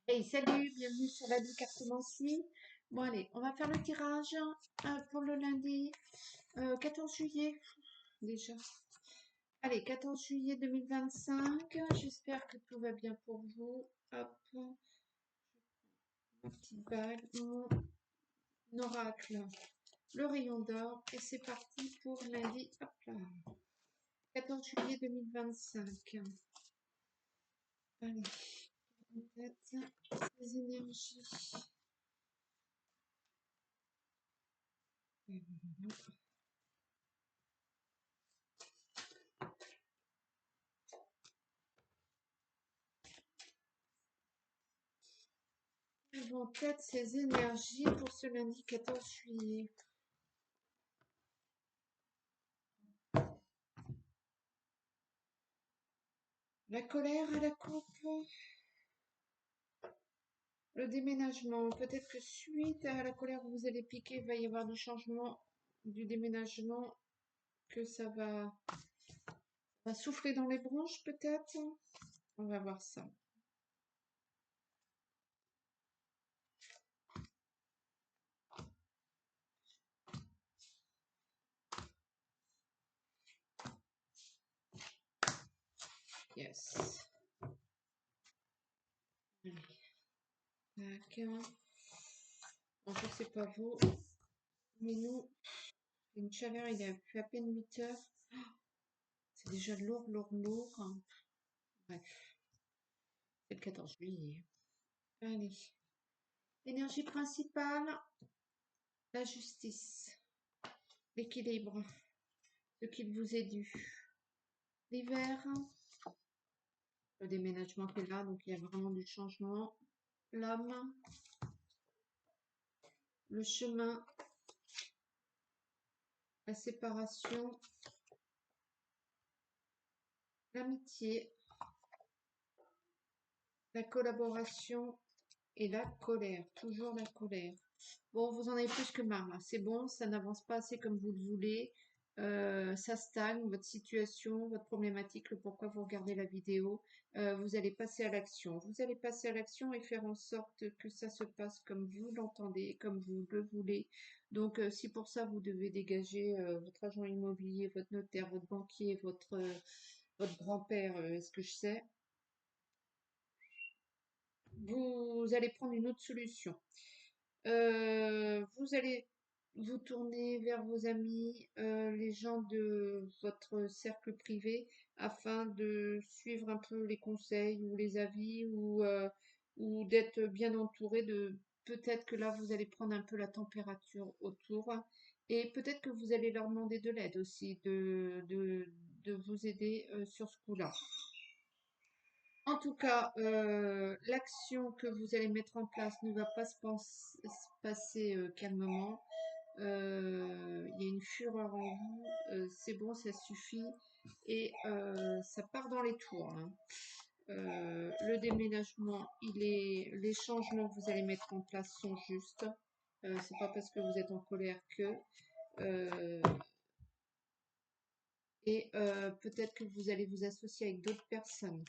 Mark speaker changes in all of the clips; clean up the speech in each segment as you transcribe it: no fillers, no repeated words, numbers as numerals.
Speaker 1: Hey, salut, bienvenue sur la cartomancie. Bon, allez, on va faire le tirage pour le lundi 14 juillet déjà. Allez, 14 juillet 2025. J'espère que tout va bien pour vous. Hop, ma petite balle, mon oracle, le rayon d'or. Et c'est parti pour lundi. Hop là, 14 juillet 2025. Allez, peut-être les énergies. Vont être ces énergies pour ce lundi 14 juillet. La colère à la coupe, le déménagement. Peut-être que suite à la colère que vous allez piquer, il va y avoir du changement, du déménagement, que ça va souffler dans les bronches peut-être. On va voir ça. Yes. Tac. Bon, je sais pas vous, mais nous, une chaleur, il a plus à peine 8 heures. C'est déjà lourd, lourd, lourd. Bref, c'est le 14 juillet. Allez. L'énergie principale, la justice, l'équilibre, ce qu'il vous est dû. L'hiver, le déménagement qui est là, donc il y a vraiment du changement. L'âme, le chemin, la séparation, l'amitié, la collaboration et la colère. Toujours la colère. Bon, vous en avez plus que marre là. C'est bon, ça n'avance pas assez comme vous le voulez. Ça stagne, votre situation, votre problématique, le pourquoi vous regardez la vidéo. Vous allez passer à l'action. Vous allez passer à l'action et faire en sorte que ça se passe comme vous l'entendez, comme vous le voulez. Donc, si pour ça vous devez dégager votre agent immobilier, votre notaire, votre banquier, votre grand-père, est-ce que je sais, vous allez prendre une autre solution. Vous allez vous tourner vers vos amis, les gens de votre cercle privé, afin de suivre un peu les conseils ou les avis ou d'être bien entouré de... Peut-être que là, vous allez prendre un peu la température autour et peut-être que vous allez leur demander de l'aide aussi, de vous aider sur ce coup-là. En tout cas, l'action que vous allez mettre en place ne va pas se passer calmement. Il y a une fureur en vous. C'est bon, ça suffit. Et ça part dans les tours, hein. Le déménagement, les changements que vous allez mettre en place sont justes. C'est pas parce que vous êtes en colère que. euh, et peut-être que vous allez vous associer avec d'autres personnes.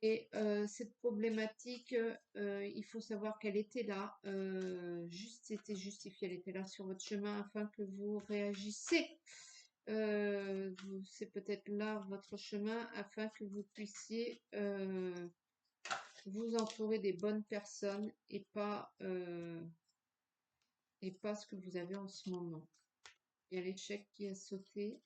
Speaker 1: Et cette problématique, il faut savoir qu'elle était là, c'était justifié, elle était là sur votre chemin afin que vous réagissiez. C'est peut-être là votre chemin afin que vous puissiez vous entourer des bonnes personnes et pas ce que vous avez en ce moment. Il y a l'échec qui a sauté.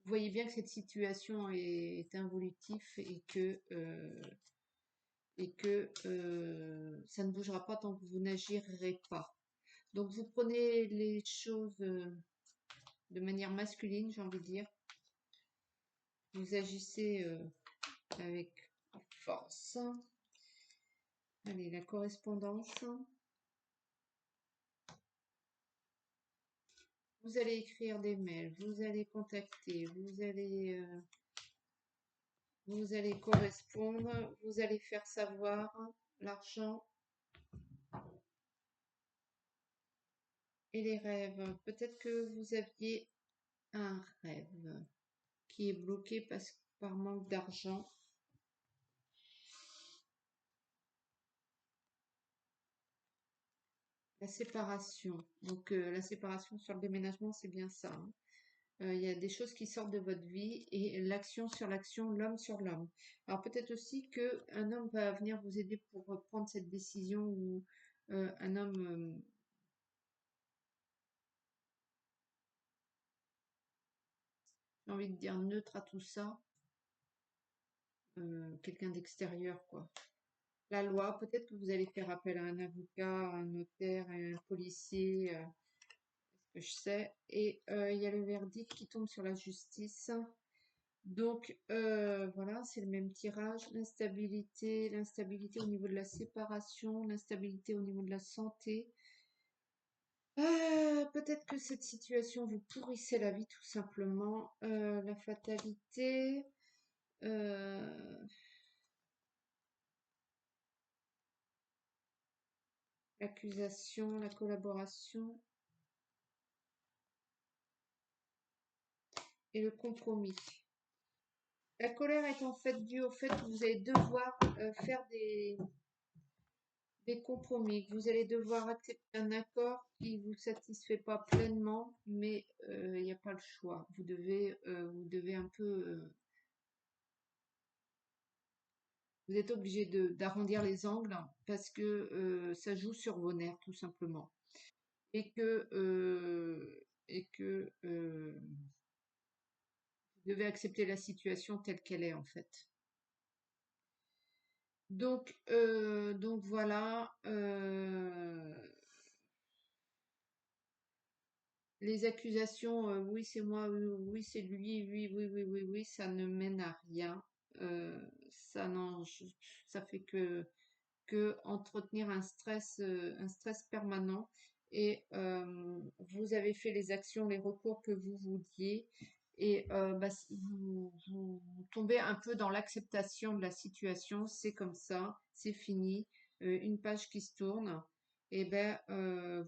Speaker 1: Vous voyez bien que cette situation est involutive et que ça ne bougera pas tant que vous n'agirez pas. Donc vous prenez les choses de manière masculine, j'ai envie de dire. Vous agissez avec force. Allez, la correspondance. Vous allez écrire des mails, vous allez contacter, vous allez correspondre, vous allez faire savoir l'argent et les rêves. Peut-être que vous aviez un rêve qui est bloqué par manque d'argent. La séparation. Donc, la séparation sur le déménagement, c'est bien ça, hein. Il y a des choses qui sortent de votre vie et l'action sur l'action, l'homme sur l'homme. Alors peut-être aussi que un homme va venir vous aider pour prendre cette décision ou un homme, j'ai envie de dire neutre à tout ça, quelqu'un d'extérieur, quoi. La loi, peut-être que vous allez faire appel à un avocat, à un notaire, à un policier, ce que je sais. Et il y a le verdict qui tombe sur la justice. Donc voilà, c'est le même tirage. L'instabilité au niveau de la séparation, l'instabilité au niveau de la santé. Peut-être que cette situation vous pourrissait la vie tout simplement. La fatalité, euh, l'accusation, la collaboration et le compromis. La colère est en fait due au fait que vous allez devoir faire des compromis, que vous allez devoir accepter un accord qui vous satisfait pas pleinement, mais il n'y a pas le choix. Vous devez un peu, vous êtes obligé de d'arrondir les angles parce que ça joue sur vos nerfs tout simplement, et que vous devez accepter la situation telle qu'elle est en fait. Donc voilà. Les accusations, oui, c'est moi, oui, oui, c'est lui, oui, oui, oui, oui, oui, ça ne mène à rien. Ça n'en, ça fait que entretenir un stress permanent. Et vous avez fait les actions, les recours que vous vouliez. Et bah, vous tombez un peu dans l'acceptation de la situation. C'est comme ça, c'est fini. Une page qui se tourne. Et ben,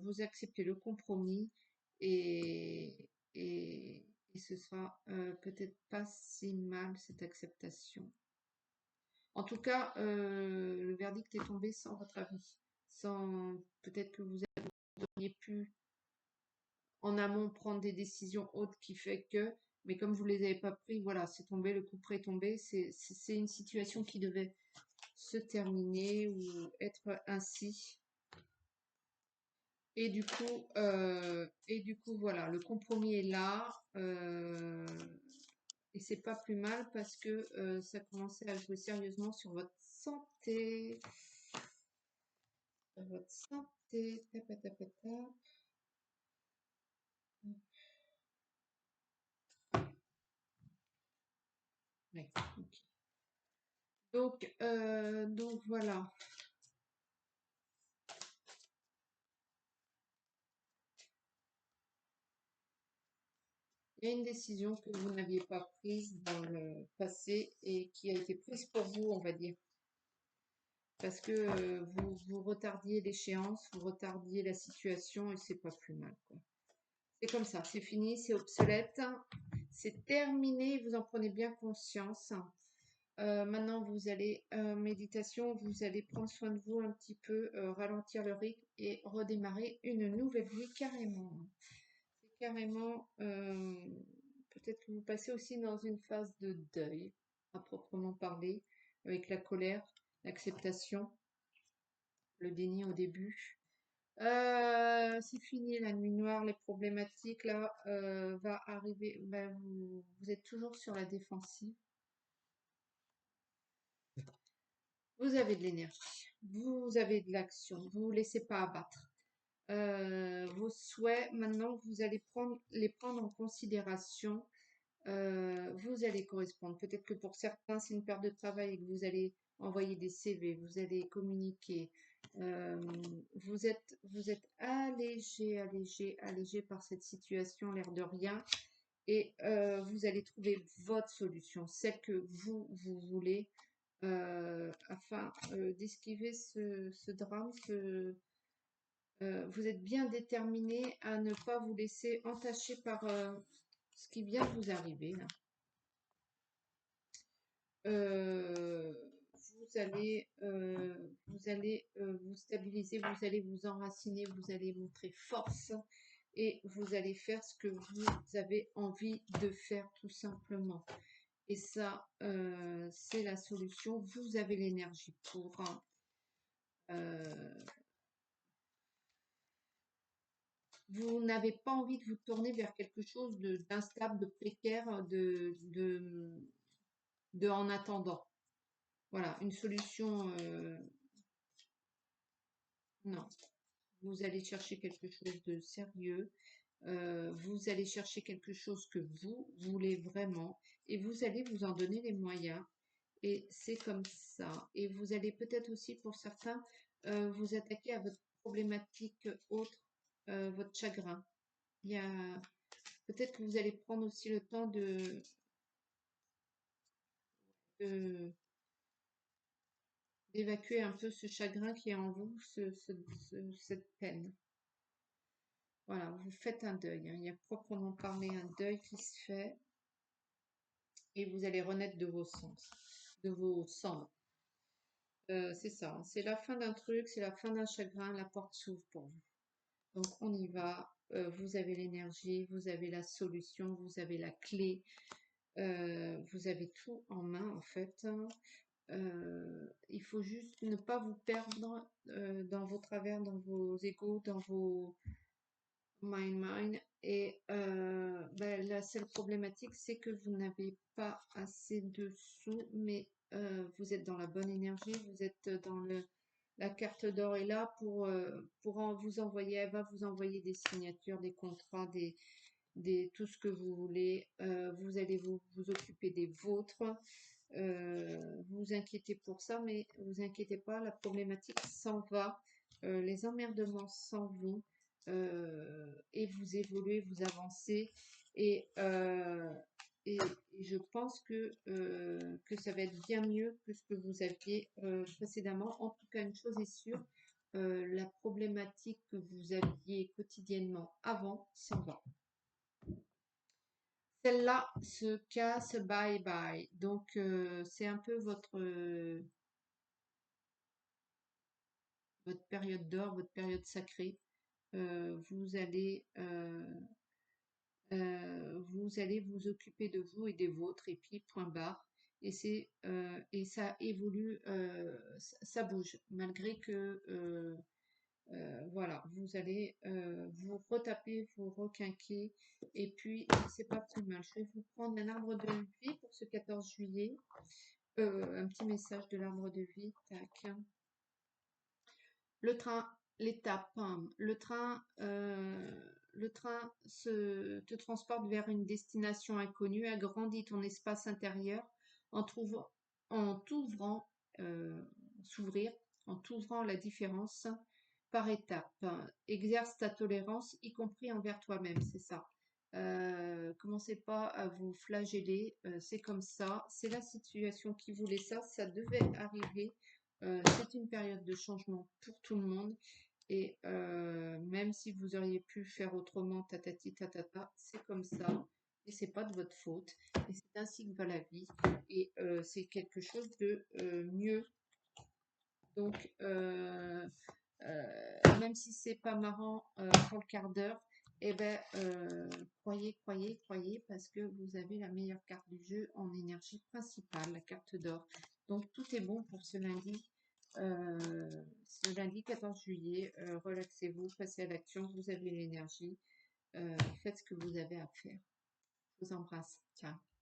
Speaker 1: vous acceptez le compromis et ce sera peut-être pas si mal cette acceptation. En tout cas, le verdict est tombé sans votre avis. Sans peut-être que vous auriez pu en amont prendre des décisions autres qui fait que, mais comme vous les avez pas pris, voilà, c'est tombé, le coup près est tombé. C'est une situation qui devait se terminer ou être ainsi. Et du coup, voilà, le compromis est là. Et c'est pas plus mal parce que ça commençait à jouer sérieusement sur votre santé. Votre santé. Tapatapata. Ouais, ok. Donc voilà. Il y a une décision que vous n'aviez pas prise dans le passé et qui a été prise pour vous, on va dire. Parce que vous retardiez l'échéance, vous retardiez la situation et c'est pas plus mal, quoi. C'est comme ça, c'est fini, c'est obsolète, c'est terminé, vous en prenez bien conscience. Maintenant, vous allez, méditation, vous allez prendre soin de vous un petit peu, ralentir le rythme et redémarrer une nouvelle vie carrément. C'est carrément, peut-être que vous passez aussi dans une phase de deuil, à proprement parler, avec la colère, l'acceptation, le déni au début. C'est fini la nuit noire, les problématiques là va arriver. Ben, vous êtes toujours sur la défensive. Vous avez de l'énergie, vous avez de l'action, vous ne vous laissez pas abattre. Vos souhaits, maintenant, vous allez les prendre en considération. Vous allez correspondre. Peut-être que pour certains, c'est une perte de travail et que vous allez envoyer des CV, vous allez communiquer. Euh, vous êtes allégé, allégé, allégé par cette situation, l'air de rien. Et vous allez trouver votre solution, celle que vous voulez, afin d'esquiver ce drame. Vous êtes bien déterminé à ne pas vous laisser entacher par ce qui vient de vous arriver là. Vous allez vous allez vous stabiliser, vous allez vous enraciner, vous allez montrer force et vous allez faire ce que vous avez envie de faire tout simplement. Et ça, c'est la solution. Vous avez l'énergie pour. Vous n'avez pas envie de vous tourner vers quelque chose d'instable, de précaire, de en attendant. Voilà, une solution, non. Vous allez chercher quelque chose de sérieux. Vous allez chercher quelque chose que vous voulez vraiment et vous allez vous en donner les moyens. Et c'est comme ça. Et vous allez peut-être aussi, pour certains, vous attaquer à votre problématique autre, votre chagrin. Il y a peut-être que vous allez prendre aussi le temps de- d'évacuer un peu ce chagrin qui est en vous, cette peine. Voilà, vous faites un deuil, hein. Il y a proprement parlé un deuil qui se fait et vous allez renaître de vos sens, de vos cendres. C'est ça, hein. C'est la fin d'un truc, c'est la fin d'un chagrin, la porte s'ouvre pour vous. Donc on y va, vous avez l'énergie, vous avez la solution, vous avez la clé, vous avez tout en main en fait, hein. Il faut juste ne pas vous perdre dans vos travers, dans vos égos, dans vos mind. Et ben, la seule problématique, c'est que vous n'avez pas assez de sous, mais vous êtes dans la bonne énergie, vous êtes dans la carte d'or est là pour vous envoyer, elle va vous envoyer des signatures, des contrats, tout ce que vous voulez. Vous allez vous occuper des vôtres. Vous inquiétez pour ça, mais vous inquiétez pas, la problématique s'en va, les emmerdements s'en vont, et vous évoluez, vous avancez, et, euh, et je pense que ça va être bien mieux que ce que vous aviez précédemment. En tout cas, une chose est sûre, la problématique que vous aviez quotidiennement avant s'en va. Celle-là se casse, bye bye. Donc, c'est un peu votre période d'or, votre période sacrée. Vous allez vous occuper de vous et des vôtres, et puis point barre. Et ça évolue, ça bouge, malgré que voilà, vous allez vous retaper, vous requinquer, et puis c'est pas plus mal. Je vais vous prendre un arbre de vie pour ce 14 juillet. Un petit message de l'arbre de vie. Tac. Le train, l'étape. Le train te transporte vers une destination inconnue, agrandit ton espace intérieur en trouvant, en t'ouvrant, s'ouvrir, en t'ouvrant la différence par étapes. Exerce ta tolérance, y compris envers toi-même, c'est ça. Commencez pas à vous flageller, c'est comme ça, c'est la situation qui voulait ça, ça devait arriver. C'est une période de changement pour tout le monde et même si vous auriez pu faire autrement, tatati tatata, c'est comme ça et c'est pas de votre faute et c'est ainsi que va la vie et c'est quelque chose de mieux. Donc même si c'est pas marrant pour le quart d'heure, eh ben croyez parce que vous avez la meilleure carte du jeu en énergie principale, la carte d'or. Donc tout est bon pour ce lundi 14 juillet. Relaxez-vous, passez à l'action, vous avez l'énergie, faites ce que vous avez à faire. Je vous embrasse. Ciao.